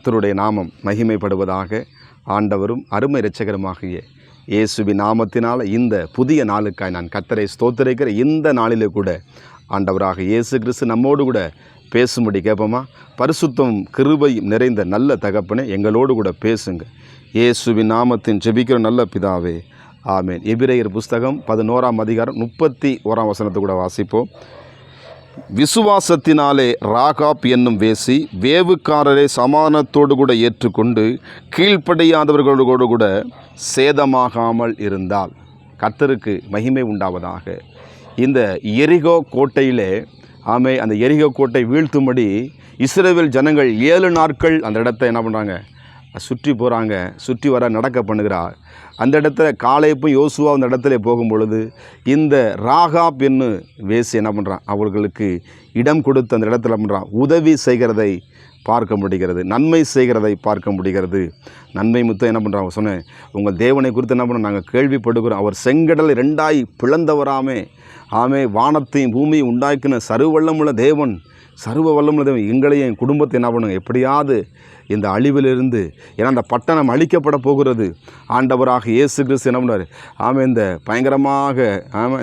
கர்த்தருடைய நாமம் மகிமைப்படுவதாக. ஆண்டவரும் அருமை இரட்சகருமாகிய இயேசுவின் நாமத்தினால் இந்த புதிய நாளுக்காய் நான் கர்த்தரை ஸ்தோத்திரிக்கிற இந்த நாளிலே கூட ஆண்டவராக இயேசு கிறிஸ்து நம்மோடு கூட பேசும்படி கேட்போமா? பரிசுத்தம் கிருபையும் நிறைந்த நல்ல தகப்பனே, எங்களோடு கூட பேசுங்க. இயேசுவின் நாமத்தின் ஜெபிக்கிற நல்ல பிதாவே, ஆமேன். எபிரேயர் புஸ்தகம் 11ஆம் அதிகாரம் 31ஆம் வசனத்தை கூட வாசிப்போம். விசுவாசத்தினாலே ராகாப் என்னும் வேசி வேவுக்காரரை சமாதானத்தோடு கூட ஏற்றுக்கொண்டு கீழ்ப்படியாதவர்களோடு கூட சேதமாகாமல் இருந்தால். கர்த்தருக்கு மகிமை உண்டாவதாக. இந்த எரிகோ கோட்டையிலே அந்த எரிகோ கோட்டை வீழ்த்தும்படி இஸ்ரவேல் ஜனங்கள் 7 நாட்கள் அந்த இடத்த என்ன பண்ணுறாங்க, சுற்றி போகிறாங்க. சுற்றி வர நடக்க பண்ணுகிறார். அந்த இடத்துல காலேப்பும் யோசுவா அந்த இடத்துல போகும் பொழுது இந்த ராகாப் என்ன வேசி என்ன பண்ணுறான், அவர்களுக்கு இடம் கொடுத்து அந்த இடத்துல பண்ணுறான், உதவி செய்கிறதை பார்க்க முடிகிறது, நன்மை செய்கிறதை பார்க்க முடிகிறது. நன்மை முத்தம் என்ன பண்ணுறாங்க சொன்னேன், உங்கள் தேவனை குறித்து என்ன பண்ணுறோம், நாங்கள் கேள்விப்படுகிறோம். அவர் செங்கடலை 2ஆய் பிளந்தவராமே. வானத்தையும் பூமியை உண்டாக்கின சர்வவல்லமுள்ள தேவன், சர்வ வல்லமுள்ள தேவன் எங்களையும் என் குடும்பத்தை என்ன பண்ணுங்க, எப்படியாவது இந்த அழிவிலிருந்து, ஏன்னா அந்த பட்டணம் அழிக்கப்பட போகிறது. ஆண்டவராக இயேசு கிறிஸ்து என்ன பண்ணார், இந்த பயங்கரமாக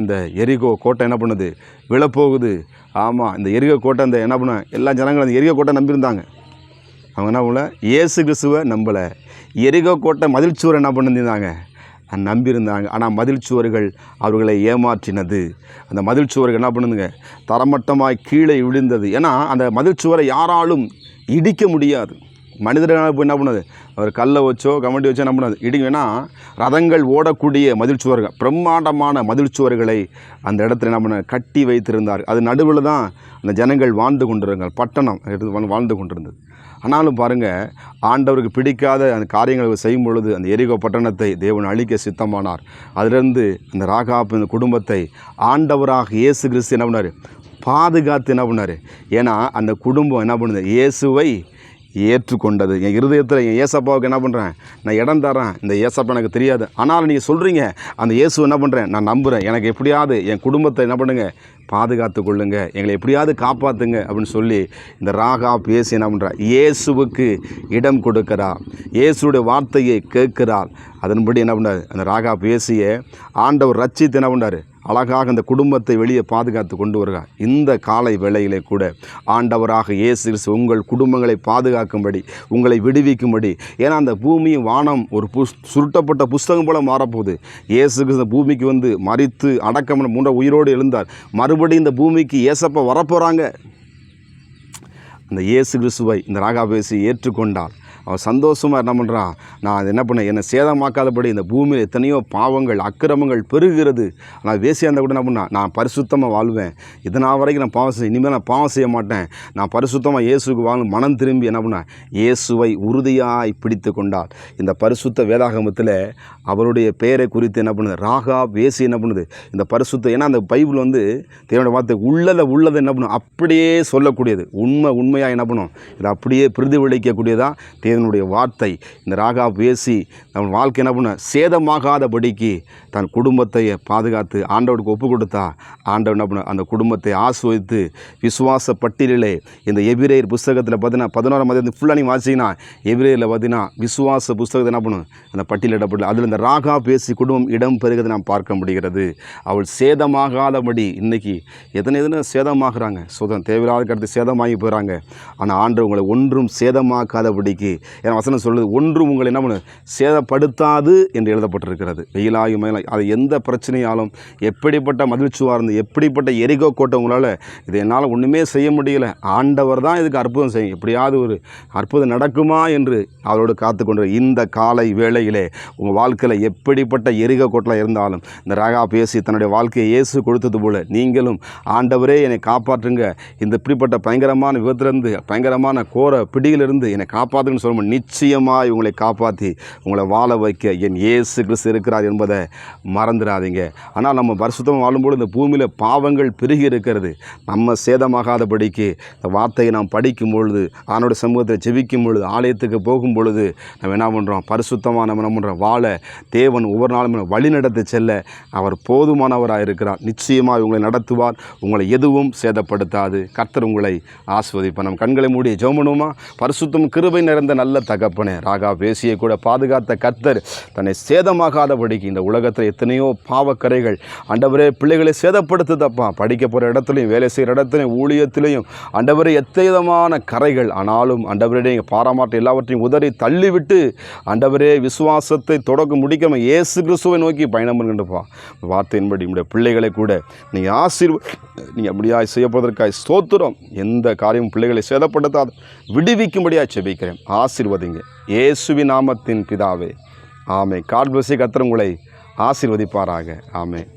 இந்த எரிகோ கோட்டை என்ன பண்ணுது, விழப்போகுது. இந்த எரிகோ கோட்டை அந்த என்ன பண்ண எல்லா ஜனங்களும் அந்த எரிகோ கோட்டை நம்பியிருந்தாங்க. அவங்க என்ன பண்ணல, இயேசு கிறிஸ்துவை நம்பலை. எரிகோ கோட்டை மதில்ச்சுவர் என்ன பண்ணியிருந்தாங்க, நம்பியிருந்தாங்க. ஆனால் மதில் சுவர்கள் அவர்களை ஏமாற்றினது. அந்த மதில் சுவர்கள் என்ன பண்ணுதுங்க, தரமட்டமாய் கீழே விழுந்தது. ஏன்னா அந்த மதில் சுவரை யாராலும் இடிக்க முடியாது. மனிதர்களால் போய் என்ன பண்ணுது, அவர் கல்லை வச்சோ கமெண்டி வச்சோ என்ன பண்ணாது இடிங்க. ஏன்னா ரதங்கள் ஓடக்கூடிய மதில் சுவர்கள், பிரம்மாண்டமான மதில் சுவர்களை அந்த இடத்துல என்ன பண்ண கட்டி வைத்திருந்தார். அது நடுவில் தான் அந்த ஜனங்கள் வாழ்ந்து கொண்டிருந்தாங்க, பட்டணம் வாழ்ந்து கொண்டிருந்தது. ஆனாலும் பாருங்கள், ஆண்டவருக்கு பிடிக்காத அந்த காரியங்களை செய்யும் பொழுது அந்த எரிகோ பட்டணத்தை தேவன் அழிக்க சித்தமானார். அதிலிருந்து அந்த ராகாப் இந்த குடும்பத்தை ஆண்டவராக இயேசு கிறிஸ்து என்ன பண்ணார், பாதுகாத்து என்ன பண்ணார். ஏன்னா அந்த குடும்பம் என்ன பண்ணுது, இயேசுவை ஏற்றுக்கொண்டது. என் இருதயத்தில் என் ஏசப்பாவுக்கு என்ன பண்ணுறேன், நான் இடம் தரேன். இந்த ஏசப்பா எனக்கு தெரியாது, ஆனாலும் நீங்கள் சொல்கிறீங்க அந்த இயேசு என்ன பண்ணுறேன், நான் நம்புகிறேன். எனக்கு எப்படியாவது என் குடும்பத்தை என்ன பண்ணுங்க, பாதுகாத்து கொள்ளுங்க, எங்களை எப்படியாவது காப்பாற்றுங்க அப்படின்னு சொல்லி இந்த ராகாப் பேசி என்ன பண்ணுறா, இயேசுவுக்கு இடம் கொடுக்கிறார். இயேசுடைய வார்த்தையை கேட்கிறார். அதன்படி என்ன பண்ணார், அந்த ராகாப் பேசிய ஆண்டவர் ரட்சித்து என்ன பண்ணார், அழகாக அந்த குடும்பத்தை வெளியே பாதுகாத்து கொண்டு வருகிறார். இந்த காலை வேளையிலே கூட ஆண்டவராக இயேசு கிறிஸ்து உங்கள் குடும்பங்களை பாதுகாக்கும்படி, உங்களை விடுவிக்கும்படி. ஏன்னா அந்த பூமியும் வானம் ஒரு சுருட்டப்பட்ட புஸ்தகம் போல மாறப்போகுது. இயேசு கிறிஸ்து பூமிக்கு வந்து மரித்து அடக்கம் 3 உயிரோடு எழுந்தார். மறுபடியும் இந்த பூமிக்கு ஏசப்பா வரப்போகிறாங்க. அந்த இயேசு கிறிஸ்துவை இந்த ராகாபேசி ஏற்றுக்கொண்டார். அவன் சந்தோஷமாக என்ன பண்ணுறான், நான் அது என்ன பண்ணேன், என்னை சேதமாக்காதபடி இந்த பூமியில் எத்தனையோ பாவங்கள் அக்கிரமங்கள் பெருகிறது. ஆனால் வேசியாக இருந்தால் கூட என்ன பண்ணான், நான் பரிசுத்தமாக வாழ்வேன், இதனால் வரைக்கும் நான் பாவம் செய்ய, இனிமேல் நான் பாவம் செய்ய மாட்டேன், நான் பரிசுத்தமாக இயேசுக்கு வாழும் மனம் திரும்பி என்ன பண்ணேன், இயேசுவை உறுதியாய் பிடித்து கொண்டார். இந்த பரிசுத்த வேதாகமத்தில் அவருடைய பெயரை குறித்து என்ன பண்ணுது, ராகாப் வேசி என்ன பண்ணுது, இந்த பரிசுத்த. ஏன்னா அந்த பைபிள் வந்து தேவனுடைய வார்த்தை உள்ளதை என்ன பண்ணும், அப்படியே சொல்லக்கூடியது. உண்மையாக என்ன பண்ணும், இதை அப்படியே பிரதிபலிக்கக்கூடியதாக தேவனுடைய வார்த்தை. இந்த ராகாப் வேசி நம்ம வாழ்க்கை என்ன பண்ண, சேதமாகாதபடிக்கு தன் குடும்பத்தை பாதுகாத்து ஆண்டவருக்கு ஒப்பு கொடுத்தா. ஆண்டவர் என்ன பண்ண, அந்த குடும்பத்தை ஆஸ்வதித்து விசுவாச பட்டியலிலே இந்த எபிரேயர் புஸ்தகத்தில் பார்த்தீங்கன்னா 11ஆம் அதிகாரம் ஃபுல்லாக நீங்கள் வாசிங்கன்னா எபிரேயரில் பார்த்தீங்கன்னா விசுவாச புஸ்தகத்தை என்ன பண்ணும், அந்த பட்டியலிடப்பட்டு அதில் இந்த ராகாப் வேசி குடும்பம் இடம் பெறுகிறதை நாம் பார்க்க முடிகிறது. அவள் சேதமாகாதபடி. இன்றைக்கி எத்தனை சேதமாகறாங்க, தேவையில்லாத கருத்து சேதமாகி போகிறாங்க. ஆனால் ஆண்டவர் உங்களை ஒன்றும் சேதமாக்காதபடிக்கு, ஏன்னா வசனம் சொல்லுது, ஒன்றும் உங்களை என்ன பண்ணு சேதப்படுத்தாது என்று எழுதப்பட்டிருக்கிறது. வெயிலாகி மயிலாகி அது எந்த பிரச்சனையாலும், எப்படிப்பட்ட மகிழ்ச்சியாக இருந்து, எப்படிப்பட்ட எரிகோ கோட்டை உங்களால் இது என்னால் ஒன்றுமே செய்ய முடியல, ஆண்டவர் தான் இதுக்கு அற்புதம் செய்யும், எப்படியாவது ஒரு அற்புதம் நடக்குமா என்று அவரோடு காத்து கொண்டு இந்த காலை வேளையிலே உங்கள் வாழ்க்கையில் எப்படிப்பட்ட எரிகோ கோட்டில் இருந்தாலும் இந்த ராகாப் பேசி தன்னுடைய வாழ்க்கையை இயேசு கொடுத்தது போல நீங்களும் ஆண்டவரே என்னை காப்பாற்றுங்க, இந்த இப்படிப்பட்ட பயங்கரமான விபத்திலிருந்து, பயங்கரமான கோர பிடியிலிருந்து என்னை காப்பாற்றுன்னு சொல்ல, நிச்சயமாக உங்களை காப்பாற்றி உங்களை வாழ வைக்க என் இயேசு கிறிஸ்து இருக்கிறார் என்பதை மறந்துடாதீங்க. ஆனால் நம்ம பரிசுத்தமாக வாழும்போது இந்த பூமியில் பாவங்கள் பெருகி இருக்கிறது. நம்ம சேதமாகாதபடிக்கு இந்த வார்த்தையை நாம் படிக்கும் பொழுது, அவனுடைய சமூகத்தில் ஜெபிக்கும் பொழுது, ஆலயத்துக்கு போகும் பொழுது நம்ம என்ன பண்ணுறோம், பரிசுத்தமாக நம்ம என்ன பண்ணுறோம், வாழ தேவன் ஒவ்வொரு நாளும் வழி நடத்தி செல்ல அவர் போதுமானவராக இருக்கிறார். நிச்சயமாக உங்களை நடத்துவார், உங்களை எதுவும் சேதப்படுத்தாது. கர்த்தர் உங்களை ஆஸ்வதிப்பார். நம்ம கண்களை மூடி ஜெபம் பண்ணுவோமா? பரிசுத்தம் கிருபை நிறைந்த நல்ல தகப்பனே. ராகா வேசியை கூட பாதுகாத்த கர்த்தர் தன்னை சேதமாகாதபடிக்கு இந்த உலகத்தில் எத்தனையோ பாவக்கரைகள் ஆண்டவரே பிள்ளைகளை சேதப்படுத்துதப்பா. படிக்க போகிற இடத்துலையும், வேலை செய்கிற இடத்துலையும், ஊழியத்திலையும் ஆண்டவரே எத்தவிதமான கரைகள். ஆனாலும் ஆண்டவரே நீங்கள் பாராமாட்ட எல்லாவற்றையும் உதறி தள்ளிவிட்டு ஆண்டவரே விசுவாசத்தை தொடக்க முடிக்காமல் இயேசு கிறிஸ்துவை நோக்கி பயணம் பண்ணுங்கப்பா. வார்த்தையின்படி நம்முடைய பிள்ளைகளை கூட நீங்கள் நீங்கள் அப்படியா செய்யப்படுவதற்காக ஸ்தோத்திரம். எந்த காரியமும் பிள்ளைகளை சேதப்படுத்தாது விடுவிக்கும்படியாக செபிக்கிறேன். ஆசீர்வதிங்க இயேசுவின் நாமத்தின் பிதாவே, ஆமென். God bless you. கர்த்தர் உங்களை ஆசீர்வதிப்பாராக. ஆமென்.